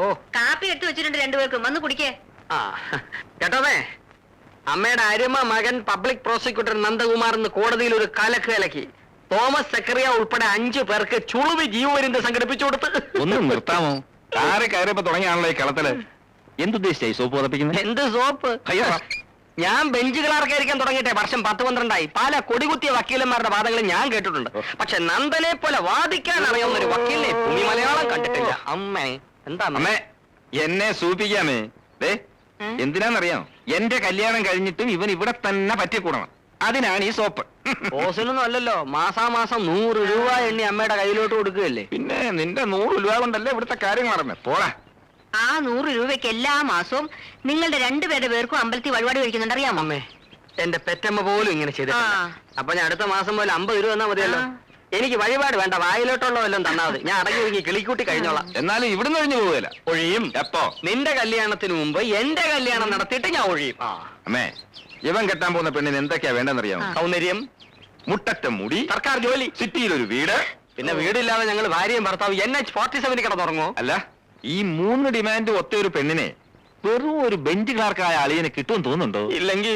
ഓ കാപ്പി എടുത്തു വെച്ചിട്ടുണ്ട് രണ്ടുപേർക്കും വന്ന് കുടിക്കേ. കേട്ടോമേ, അമ്മയുടെ അരുമ മകൻ പബ്ലിക് പ്രോസിക്യൂട്ടർ നന്ദകുമാർ എന്ന് കോടതിയിൽ ഒരു കലക്ക് കലക്കി. തോമസ് സെക്രട്ടറിയ ഉൾപ്പെടെ 5 പേർക്ക് ചുളുവി ജീവപര്യന്തം സംഘടിപ്പിച്ചു കൊടുത്ത്. ഒന്നും നിർത്താമോ? കാരെ കയറിയപ്പോ തുടങ്ങിയാണല്ലോ ഈ കളത്തില്. എന്തുദ്ദേശിച്ചായി സോപ്പ് പതപ്പിക്കുന്നത്? എന്ത് സോപ്പ്? അയ്യോ, ഞാൻ ബെഞ്ച് ക്ലാർക്കായിരിക്കാൻ തുടങ്ങിയിട്ടെ വർഷം 10-12ആയി. പല കൊടികുത്തിയ വക്കീലന്മാരുടെ വാദങ്ങൾ ഞാൻ കേട്ടിട്ടുണ്ട്. പക്ഷെ നന്ദനെ പോലെ വാദിക്കാൻ അറിയാവുന്ന ഒരു വക്കീലിനെ ഭൂമി മലയാളം കണ്ടിട്ടില്ല. അമ്മേ എന്താ അമ്മേ എന്നെ സൂചിപ്പിക്കാമേ? എന്തിനാന്നറിയാം, എന്റെ കല്യാണം കഴിഞ്ഞിട്ടും ഇവൻ ഇവിടെ തന്നെ പറ്റിക്കൂടണം. അതിനാണ് ഈ സോപ്പ്. ഓസിനൊന്നും അല്ലല്ലോ, മാസാമാസം 100 രൂപ എണ്ണി അമ്മയുടെ കയ്യിലോട്ട് കൊടുക്കുകയല്ലേ. പിന്നെ നിന്റെ 100 രൂപ കൊണ്ടല്ലേ ഇവിടുത്തെ കാര്യങ്ങൾ നടന്നേ. പോടാ. ആ 100 രൂപയ്ക്ക് എല്ലാ മാസവും നിങ്ങളുടെ 2 പേരുടെ പേർക്കും അമ്പലത്തിൽ വഴിപാട് കഴിക്കുന്നുണ്ട്, അറിയാമോ? അമ്മേ, എന്റെ പെറ്റമ്മ പോലും ഇങ്ങനെ ചെയ്തിട്ടില്ല. അപ്പൊ ഞാൻ അടുത്ത മാസം പോലെ 50 രൂപ തന്നാ മതിയല്ലോ. എനിക്ക് വഴിപാട് വേണ്ട, വായിലോട്ടുള്ള വല്ലതും തന്നാ മതി. ഞാൻ അടങ്ങി ഒതുങ്ങി കിളിക്കൂട്ടി കഴിഞ്ഞോളാം. എന്നാലും ഇവിടുന്ന് ഒഴിഞ്ഞു പോവുകയില്ല. ഒഴിയും. എപ്പോ? നിന്റെ കല്യാണത്തിന് മുമ്പ് എന്റെ കല്യാണം നടത്തിയിട്ട് ഞാൻ ഒഴിയും. അമ്മേ, ഇവൻ കെട്ടാൻ പോകുന്ന പെണ്ണിന് എന്തൊക്കെയാ വേണ്ടെന്നറിയാമോ? സൗന്ദര്യം, മുട്ടറ്റ മുടി, സർക്കാർ ജോലി, സിറ്റിയിലൊരു വീട്. പിന്നെ വീടില്ലാതെ ഞങ്ങൾ ഭാര്യയും ഭർത്താവ് NH-47 കിടന്നുറങ്ങോ? അല്ല, ഈ 3 ഡിമാൻഡ് ഒത്ത ഒരു പെണ്ണിനെ വെറും ഒരു ബെഞ്ച് ക്ലാർക്കായ അളിയനെ കിട്ടുമെന്ന് തോന്നുന്നുണ്ടോ? ഇല്ലെങ്കിൽ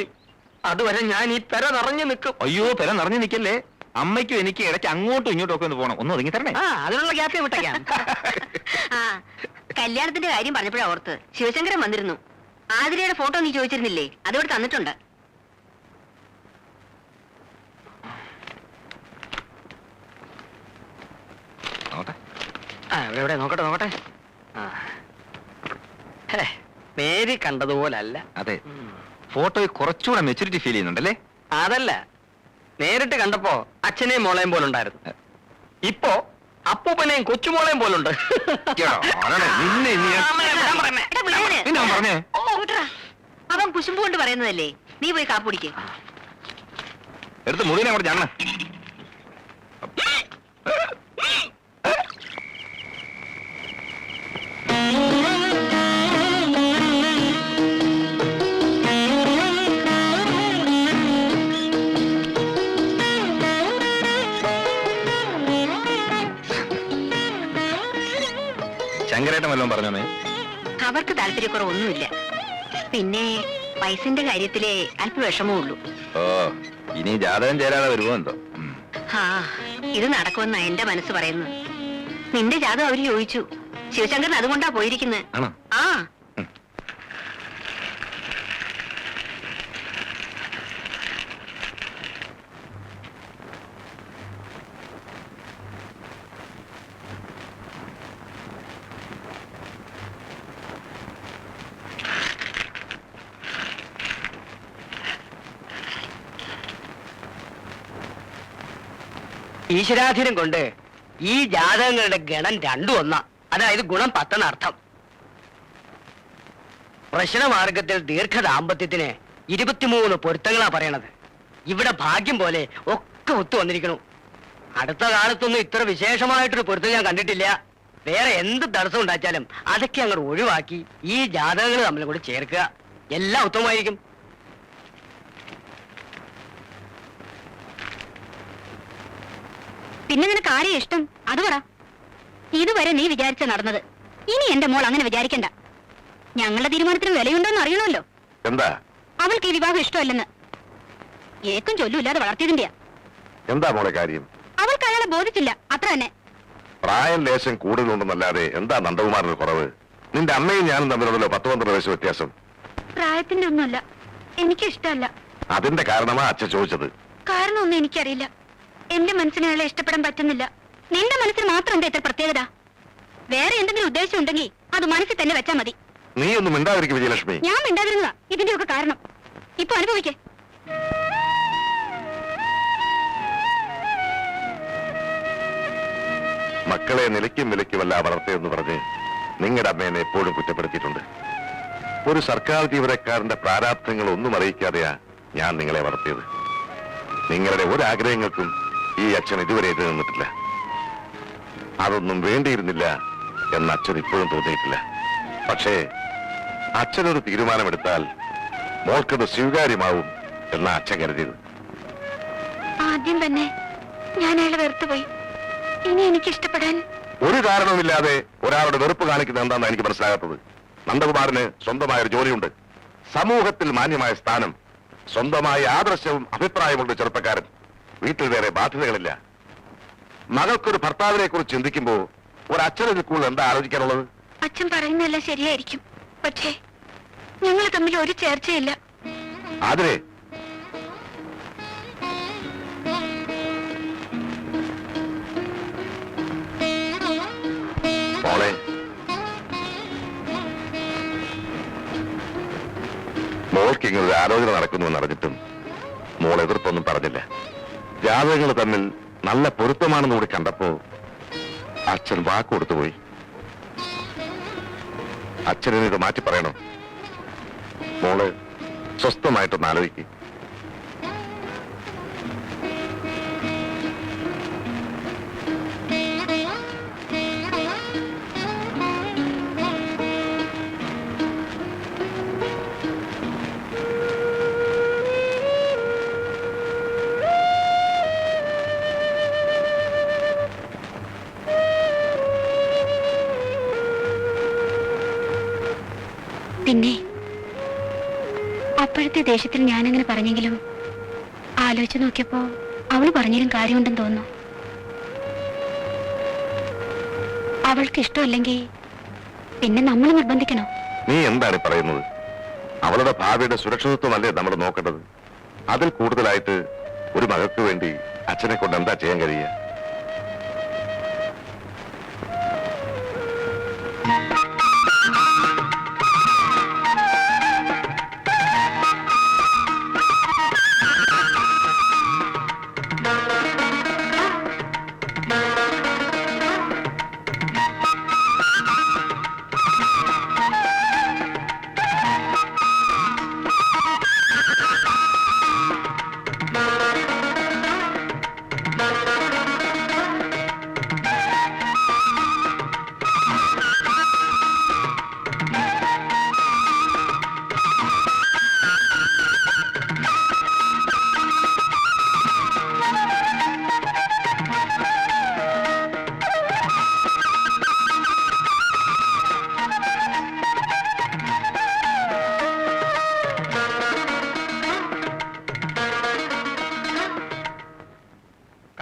അതുവരെ ഞാൻ ഈ പെര നിറഞ്ഞു നിൽക്കും. അയ്യോ, പെര നിറഞ്ഞു നിൽക്കല്ലേ. അമ്മയ്ക്കും എനിക്ക് ഇടയ്ക്ക് അങ്ങോട്ടും ഇങ്ങോട്ടും ഒക്കെ ഒന്ന് പോകണം. ഒന്ന് ഒതുങ്ങി തരണേ. അതിനുള്ള ഗ്യാപ്പ് വിട്ടേക്കാം. കല്യാണത്തിന്റെ കാര്യം പറഞ്ഞപ്പോഴാ ഓർത്ത് ശിവശങ്കരൻ വന്നിരുന്നു. ആതിരയുടെ ഫോട്ടോ നീ ചോദിച്ചിരുന്നില്ലേ? അതിവിടെ തന്നിട്ടുണ്ട്. ഇവിടെ നോക്കട്ടെ നോക്കട്ടെ. നേരി കണ്ടതുപോലല്ല. അതെ, ഫോട്ടോയിൽ കുറച്ചുകൂടെ മെച്ചൂരിറ്റി ഫീൽ ചെയ്യുന്നുണ്ടല്ലേ? അതല്ല, നേരിട്ട് കണ്ടപ്പോ അച്ഛനെയും മോളെയും പോലുണ്ടായിരുന്നു. ഇപ്പോ അപ്പൂപ്പനെയും കൊച്ചുമോളെയും പോലുണ്ട്. അവൻ കുശുമ്പ് കൊണ്ട് പറയുന്നതല്ലേ. നീ പോയി കാപ്പുടിക്ക്. എടുത്ത് മുഴുവനെ അങ്ങോട്ട് ഞാണ. ശങ്കരേട്ടൻ വല്ലതും പറഞ്ഞോമേ? അവർക്ക് താല്പര്യക്കുറവൊന്നുമില്ല. പിന്നെ വയസ്സിന്റെ കാര്യത്തിലെ അല്പ വിഷമേ ഉള്ളൂ. ഓ, ഇനി ജാതകം ചേരാതെ വരുമോ എന്തോ? ഇത് നടക്കുമെന്നാ എന്റെ മനസ്സ് പറയുന്നത്. നിന്റെ ജാതകം അവര് ചോദിച്ചു. ശിവശങ്കരൻ അതുകൊണ്ടാ പോയിരിക്കുന്നത്. ആ, ഈശ്വരാധീനം കൊണ്ട് ഈ ജാതകങ്ങളുടെ ഗണം 2 ഒന്നാ. അതായത് ഗുണം 10 എന്നർത്ഥം. പ്രശ്നമാർഗത്തിൽ ദീർഘദാമ്പത്യത്തിന് 23 പൊരുത്തങ്ങളാ പറയണത്. ഇവിടെ ഭാഗ്യം പോലെ ഒക്കെ ഒത്തു വന്നിരിക്കണു. അടുത്ത കാലത്തൊന്നും ഇത്ര വിശേഷമായിട്ടൊരു പൊരുത്തം ഞാൻ കണ്ടിട്ടില്ല. വേറെ എന്ത് തടസ്സം ഉണ്ടാച്ചാലും അതൊക്കെ അങ്ങോട്ട് ഒഴിവാക്കി ഈ ജാതകങ്ങൾ തമ്മിൽ കൂടി ചേർക്കുക. എല്ലാം ഉത്തമമായിരിക്കും. പിന്നെ നിനക്ക് ആരെയും ഇഷ്ടം അത് പറ. ഇതുവരെ നീ വിചാരിച്ച നടന്നത്. ഇനി എന്റെ മോൾ അങ്ങനെ വിചാരിക്കണ്ട. ഞങ്ങളുടെ തീരുമാനത്തിന് വിലയുണ്ടോന്ന് അറിയണമല്ലോ. എന്താ? അവൾക്ക് ഈ വിവാഹം ഇഷ്ടമല്ലെന്ന് ഏക്കും ചൊല്ലുമില്ലാതെ വളർത്തിയതിന്റെയാ. എന്താ മോളെ കാര്യം? അവൾക്ക് അയാളെ ബോധിച്ചില്ല, അത്ര തന്നെ. പ്രായം ലേശം കൂടുതലുണ്ടെന്നല്ലാതെ എന്താ നന്ദകുമാറിന് കുറവ്? നിന്റെ അമ്മയും ഞാനും തമ്മിലുള്ളല്ലോ 10-12 വയസ്സ് വ്യത്യാസം. പ്രായത്തിന്റെ ഒന്നുമല്ല, എനിക്ക് ഇഷ്ടമല്ല. അതിന്റെ കാരണമാ അച്ഛൻ ചോദിച്ചത്. കാരണമൊന്നും എനിക്കറിയില്ല. എന്റെ മനസ്സിനെ അയാളെ ഇഷ്ടപ്പെടാൻ പറ്റുന്നില്ല. നിന്റെ മനസ്സിന് മാത്രം എന്താ ഇത്ര പ്രത്യേകത? വേറെ എന്തെങ്കിലും ഉദ്ദേശം ഉണ്ടെങ്കിൽ അത് മനസ്സിൽ തന്നെ വെച്ചാ മതി. നീ ഒന്നും മിണ്ടാതിരിക്കും വിജയലക്ഷ്മി. ഞാൻ മിണ്ടാതിരുന്നതാ ഇതിന്റെയൊക്കെ കാരണം. ഇപ്പൊ അനുഭവിക്കേ. മക്കളെ നിലയ്ക്കും വിലയ്ക്കുമല്ല വളർത്തിയെന്ന് പറഞ്ഞ് നിങ്ങളുടെ അമ്മേനെ എപ്പോഴും കുറ്റപ്പെടുത്തിയിട്ടുണ്ട്. ഒരു സർക്കാർ ജീവനക്കാരന്റെ പ്രാരാബ്ധങ്ങൾ ഒന്നും അറിയിക്കാതെയാ ഞാൻ നിങ്ങളെ വളർത്തിയത്. നിങ്ങളുടെ ഒരാഗ്രഹങ്ങൾക്കും ഈ അച്ഛൻ ഇതുവരെ എതിര് നിന്നിട്ടില്ല. അതൊന്നും വേണ്ടിയിരുന്നില്ല എന്ന് അച്ഛൻ ഇപ്പോഴും തോന്നിയിട്ടില്ല. പക്ഷേ അച്ഛനൊരു തീരുമാനമെടുത്താൽ മോൾക്കത് സ്വീകാര്യമാവും എന്ന അച്ഛൻ കരുതിയത്. ആദ്യം തന്നെ ഞാൻ അയാളെ വെറുത്തുപോയി. ഇനി എനിക്ക് ഇഷ്ടപ്പെടാൻ ഒരു കാരണവുമില്ലാതെ ഒരാളുടെ വെറുപ്പ് കാണിക്കുന്നത് എന്താണെന്ന് എനിക്ക് മനസ്സിലാകാത്തത്. നന്ദകുമാറിന് സ്വന്തമായ ഒരു ജോലിയുണ്ട്, സമൂഹത്തിൽ മാന്യമായ സ്ഥാനം, സ്വന്തമായ ആദർശവും അഭിപ്രായമുള്ള ചെറുപ്പക്കാരൻ, വീട്ടിൽ വേറെ ബാധ്യതകളില്ല. മകൾക്കൊരു ഭർത്താവിനെ കുറിച്ച് ചിന്തിക്കുമ്പോ ഒരച്ഛനിൽ കൂടുതൽ എന്താ ആലോചിക്കാനുള്ളത്? അച്ഛൻ പറയുന്നതെല്ലാം ശരിയായിരിക്കും, പക്ഷേ ഞങ്ങൾ തമ്മിൽ ഒരു ചേർച്ചയില്ല. അതിനെ മോളെ, മോൾക്ക് ഇങ്ങനെ ഒരു ആലോചന നടക്കുന്നുവെന്ന് അറിഞ്ഞിട്ടും മോൾ എതിർപ്പൊന്നും പറഞ്ഞില്ല. ജാതകങ്ങൾ തമ്മിൽ നല്ല പൊരുത്തമാണെന്ന് കൂടി കണ്ടപ്പോ അച്ഛൻ വാക്ക് കൊടുത്തുപോയി. അച്ഛനെ ഇത് മാറ്റി പറയണോ? മോള് സ്വസ്ഥമായിട്ടൊന്ന് ആലോചിക്കും. പിന്നെ അപ്പോഴത്തെ ദേഷ്യത്തിൽ ഞാനങ്ങനെ പറഞ്ഞെങ്കിലും ആലോചിച്ചു നോക്കിയപ്പോ അവള് പറഞ്ഞാലും കാര്യമുണ്ടെന്ന് തോന്നുന്നു. അവൾക്ക് ഇഷ്ടമല്ലെങ്കിൽ പിന്നെ നമ്മൾ നിർബന്ധിക്കണോ? നീ എന്താണ് പറയുന്നത്? അവളുടെ ഭാവിയുടെ സുരക്ഷിതത്വമല്ലേ നമ്മൾ നോക്കേണ്ടത്? അതിൽ കൂടുതലായിട്ട് ഒരു മകൾക്ക് വേണ്ടി അച്ഛനെ കൊണ്ട് എന്താ ചെയ്യാൻ കഴിയുക?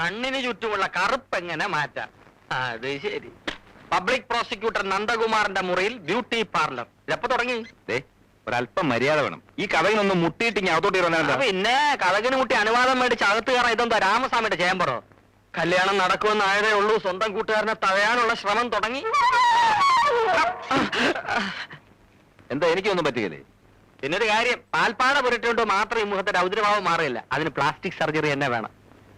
കണ്ണിന് ചുറ്റുമുള്ള കറുപ്പ് എങ്ങനെ മാറ്റാം? അത് ശരി. പബ്ലിക് പ്രോസിക്യൂട്ടർ നന്ദകുമാറിന്റെ മുറിയിൽ ബ്യൂട്ടി പാർലർ എപ്പോ തുടങ്ങി? ഒരല്പം മര്യാദ വേണം. ഈ കഥകിനൊന്നും മുട്ടിയിട്ട് ഞാൻ അകത്തോട്ട് ഇറങ്ങാൻ. പിന്നെ കഥകിന് മുട്ടി അനുവാദം മേടിച്ച് അകത്ത് കയറാൻ ഇതെന്താ രാമസ്വാമിയുടെ ചേമ്പറോ? കല്യാണം നടക്കുമെന്നായതേ ഉള്ളൂ, സ്വന്തം കൂട്ടുകാരനെ തടയാനുള്ള ശ്രമം തുടങ്ങി. എന്താ എനിക്കൊന്നും പറ്റുകയില്ലേ? പിന്നൊരു കാര്യം, പാൽപ്പാട പുരട്ടുകൊണ്ട് മാത്രം ഈ മുഖത്തെ രൗദ്രഭാവം മാറില്ല, അതിന് പ്ലാസ്റ്റിക് സർജറി തന്നെ വേണം.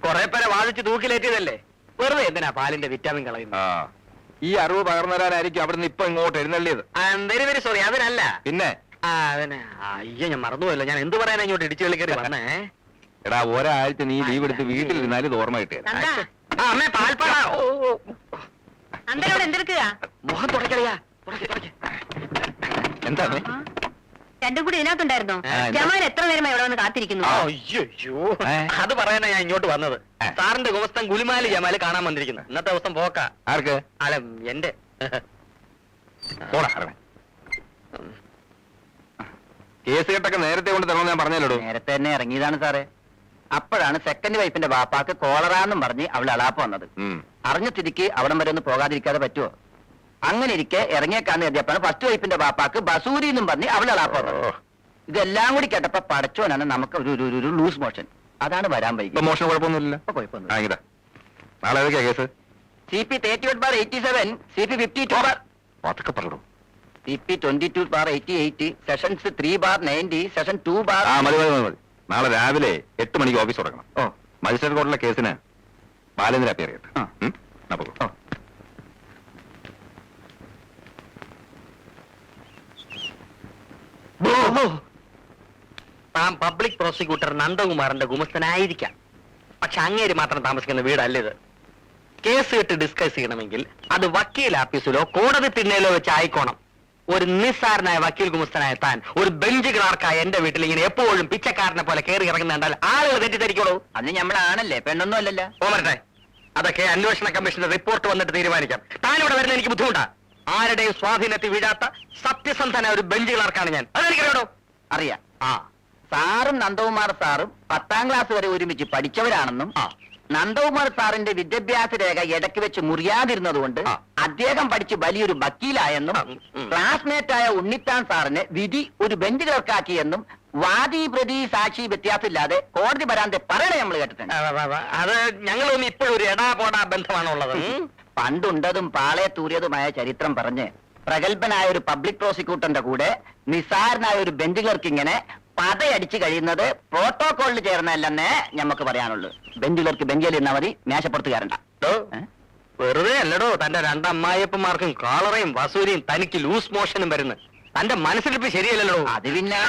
കുറെ പേരെ വാദിച്ച് തൂക്കിലേറ്റിയതല്ലേ, വെറുതെ എന്തിനാ പാലിന്റെ വിറ്റാമിൻ കളയുന്നത്? ഈ അറിവ് പകർന്നു തരാനായിരിക്കും അവിടുന്ന് ഇപ്പൊ ഇങ്ങോട്ട് എഴുന്നള്ളിയത്. വെരി വെരി സോറി, അതിനല്ല. പിന്നെ അതിന് അയ്യോ, ഞാൻ മറന്നുപോയല്ലോ. ഞാൻ എന്ത് പറയാനാ ഇങ്ങോട്ട് ഇടിച്ചു കളിക്കറി വന്നേ? എടാ, ഒരാഴ്ച നീ ലീവ് എടുത്ത് വീട്ടിലിരുന്നാലും ഇത് ഓർമ്മ കിട്ടിയത്. അമ്മേ പാൽപ്പാട. എന്തെടുക്കുക? മുഖം തുടക്കറിയാ. എന്താ രണ്ടും കൂടി ഇതിനകത്തുണ്ടായിരുന്നോ? ജമാൽ എത്ര നേരമായി ഇവിടെ വന്ന് കാത്തിരിക്കുന്നു? അയ്യോ, അത് പറയാനാ ഞാൻ ഇങ്ങോട്ട് വന്നത്. സാറിന്റെ ഗുമസ്തൻ ഗുലിമാലി ജമാല് കാണാൻ വന്നിരിക്കുന്നു. ഇന്നത്തെ ദിവസം പോക്കാ. ആർക്ക്? അല്ല, എന്റെ. കേസ് കെട്ടൊക്കെ നേരത്തെ കൊണ്ട് തരണമെന്ന് ഞാൻ പറഞ്ഞല്ലോ. നേരത്തെ തന്നെ ഇറങ്ങിയതാണ് സാറേ. അപ്പോഴാണ് സെക്കൻഡ് വൈഫിന്റെ ബാപ്പാക്ക് കോളറാന്നും പറഞ്ഞ് അവൾ അളാപ്പ് വന്നത്. അറിഞ്ഞ സ്ഥിതിക്ക് അവിടം വരെ ഒന്ന് പോകാതിരിക്കാതെ പറ്റുമോ? അങ്ങനെ ഇരിക്കെ ഇറങ്ങിയേക്കാന്ന് കരുതിയപ്പോഴാണ് ഫസ്റ്റ് വൈഫിന്റെ ബാപ്പാക്ക് ബസൂരി എന്നും പറഞ്ഞ് അവൾ അളാപ്പ് വന്നത്. ഇതെല്ലാം കൂടി കേട്ടപ്പോ പടച്ചോനാണ് നമുക്ക് ഒരു ലൂസ് മോഷൻ. അതാണ് വരാൻ വൈകി. മോഷണം കുഴപ്പമൊന്നുമില്ല. കുഴപ്പമൊന്നും. നാളെ ഏതൊക്കെയാ കേസ്? CP 38/87, CP 52, അതൊക്കെ പറഞ്ഞു. CP 22/88, സെഷൻസ് 3/90, സെഷൻ 2 മതി മതി മതി. നാളെ രാവിലെ 8 മണിക്ക് ഓഫീസ് തുടങ്ങണം. മജിസ്ട്രേറ്റ് കോർട്ടിലെ കേസിന് ബാലേന്ദ്ര അപ്പിയർ ചെയ്യട്ടെ. താൻ പബ്ലിക് പ്രോസിക്യൂട്ടർ നന്ദകുമാറിന്റെ ഗുമസ്തനായിരിക്കാം, പക്ഷെ അങ്ങേര് മാത്രം താമസിക്കുന്ന വീടല്ല ഇത്. കേസ് കേട്ട് ഡിസ്കസ് ചെയ്യണമെങ്കിൽ അത് വക്കീൽ ആഫീസിലോ കോടതി തിണ്ണയിലോ വെച്ച് ആയിക്കോണം. ഒരു നിസ്സാരനായ വക്കീൽ ഗുമസ്തനായ താൻ ഒരു ബെഞ്ച് ക്ലാർക്കായ എന്റെ വീട്ടിൽ ഇങ്ങനെ എപ്പോഴും പിച്ചക്കാരനെ പോലെ കയറി ഇറങ്ങുന്നുണ്ടാൽ ആളുകൾ തെറ്റിദ്ധരിക്കോളൂ. അന്ന് ഞമ്മളാണല്ലേ, പെണ്ണൊന്നും അല്ലല്ലോ. ഓമരട്ടെ, അതൊക്കെ അന്വേഷണ കമ്മീഷന്റെ റിപ്പോർട്ട് വന്നിട്ട് തീരുമാനിക്കാം. താനിവിടെ വരുന്ന എനിക്ക് ബുദ്ധിമുട്ടാ. ആരുടെയും സ്വാധീനത്തിൽ വീഴാത്ത സത്യസന്ധന ഒരു ബെഞ്ച് ക്ലാർക്കാണ് ഞാൻ. അതെനിക്കറിയാടോ. അറിയാം. സാറും നന്ദകുമാർ സാറും 10ാം ക്ലാസ് വരെ ഒരുമിച്ച് പഠിച്ചവരാണെന്നും നന്ദകുമാർ സാറിന്റെ വിദ്യാഭ്യാസ രേഖ ഇടയ്ക്ക് വെച്ച് മുറിയാതിരുന്നതുകൊണ്ട് അദ്ദേഹം പഠിച്ച് വലിയൊരു വക്കീലായെന്നും ക്ലാസ്മേറ്റായ ഉണ്ണിത്താൻ സാറിനെ വിധി ഒരു ബെഞ്ച് ക്ലർക്കാക്കിയെന്നും വാദി പ്രതി സാക്ഷി വ്യത്യാസമില്ലാതെ കോടതി വരാതെ പറയണേ നമ്മൾ കേട്ടിട്ടുണ്ട്. അത് ഞങ്ങളൊന്നും ഇപ്പോഴും ഒരു എടാപോടാ ബന്ധമാണുള്ളത്. പണ്ടുണ്ടതും പാളയെ തൂറിയതുമായ ചരിത്രം പറഞ്ഞ് പ്രഗത്ഭനായ ഒരു പബ്ലിക് പ്രോസിക്യൂട്ടറിന്റെ കൂടെ നിസാരനായ ഒരു ബെഞ്ച് ക്ലർക്ക് ഇങ്ങനെ പതയടിച്ച് കഴിയുന്നത് പ്രോട്ടോകോളിൽ ചേർന്നല്ലെന്നേ ഞമ്മക്ക് പറയാനുള്ളൂ. ബെഞ്ച് ക്ലർക്ക് ബെഞ്ചിൽ ഇരുന്നാ മതി, മേശപ്പുറത്ത് കയറണ്ട. വെറുതെ അല്ലടോ തന്റെ രണ്ടമ്മായിയപ്പന്മാർക്കും കാളറയും വസൂരിയും തനിക്ക് ലൂസ് മോഷനും വരുന്നത്. തന്റെ മനസ്സിലിപ്പ് ശരിയല്ലല്ലോ. അത് പിന്നെ